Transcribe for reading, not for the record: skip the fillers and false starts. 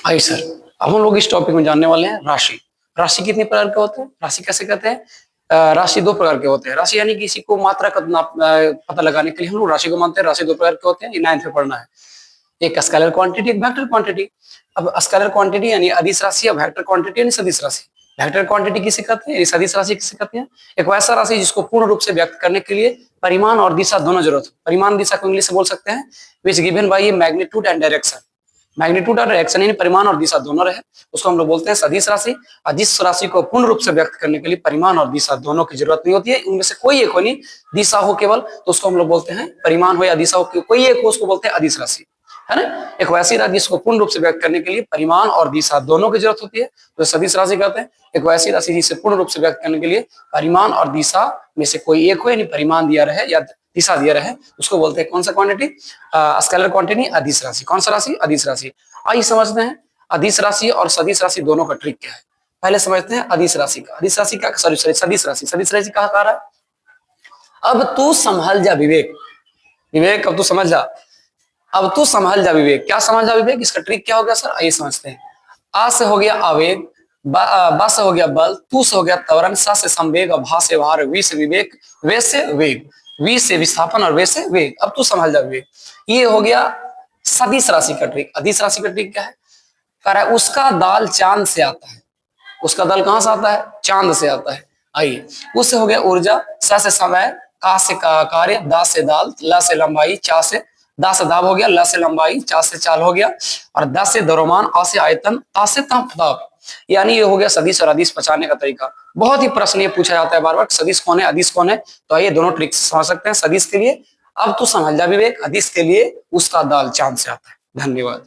आइए सर, अब हम लोग इस टॉपिक में जानने वाले हैं राशि। राशि कितने प्रकार के होते हैं, राशि कैसे कहते हैं? राशि दो प्रकार के होते हैं। राशि यानी किसी को मात्रा का पता लगाने के लिए हम लोग राशि को मानते हैं। राशि दो प्रकार के होते हैं, ये 9th में पढ़ना है। एक स्केलर क्वांटिटी, एक वेक्टर क्वांटिटी। अब स्केलर क्वांटिटी यानी अदिश राशि, और वेक्टर क्वांटिटी यानी सदिश राशि। वेक्टर क्वांटिटी किसे कहते हैं, सदिश राशि किसे कहते हैं? एक वैसा राशि जिसको पूर्ण रूप से व्यक्त करने के लिए परिमाण और दिशा दोनों जरूरत हो। परिमाण दिशा को इंग्लिश से बोल सकते हैं which given by magnitude and direction. Magnitude और डायरेक्शन यानी परिमाण और दिशा दोनों रहे, उसको हम लोग बोलते हैं सदिश राशि। और जिस राशि को पूर्ण रूप से व्यक्त करने के लिए परिमाण और दिशा दोनों की जरूरत नहीं होती है, उनमें से कोई एक हो, नहीं दिशा हो केवल, तो उसको हम लोग बोलते हैं परिमाण हो या दिशा हो, कोई एक हो उसको बोलते हैं अदिश राशि, है ना। एक वैसी राशि जिसको पूर्ण रूप से व्यक्त करने के लिए परिमाण और दिशा दोनों की जरूरत होती है, तो सदिश राशि कहते हैं। एक वैसी राशि जिसे पूर्ण रूप से व्यक्त करने के लिए परिमाण और दिशा में से कोई एक हो, यानी परिमाण दिया रहे या दिशा दिया रहे, उसको बोलते हैं कौन सा क्वांटिटी? स्केलर क्वांटिटी, अदिश राशि। कौन सा राशि? अदिश राशि। आइए समझते हैं अदिश राशि और सदिश राशि दोनों का ट्रिक क्या है। पहले समझते हैं अदिश राशि का। अदिश राशि का सदिश राशि। सदिश राशि कहा रहा है, अब तू संभल जा विवेक। विवेक अब तू समझ जा, अब तू संभल जा विवेक। क्या समझ जा विवेक, इसका ट्रिक क्या हो गया सर? आइए समझते हैं। आ से हो गया आवेग, बा से हो गया बल, तू से हो गया त्वरण, सा से संवेग, और भा से भार, वी से विवेक, वे से वेग, वी से विस्थापन, और वे से वेग। अब तू संभल जा विवेक, ये हो गया सदिश राशि का ट्रिक। अदिश राशि का ट्रिक क्या है? कह रहा है उसका दाल चांद से आता है। उसका दाल कहां से आता है? चांद से आता है। आइए, उससे हो गया ऊर्जा, स से समय, का से कार्य, दा से दाल, ला से लंबाई, चा से दा से दाब हो गया, ल से लंबाई, चा से चाल हो गया, और द से द्रव्यमान, आ से आयतन, ता से ताप। यानी ये हो गया सदिश और अदिश पहचानने का तरीका। बहुत ही प्रश्न ये पूछा जाता है बार बार, सदिश कौन है, अदिश कौन है? तो आइए दोनों ट्रिक्स समझ सकते हैं। सदिश के लिए अब तू समझ जा विवेक, अदिश के लिए उसका दाल चांद से आता है। धन्यवाद।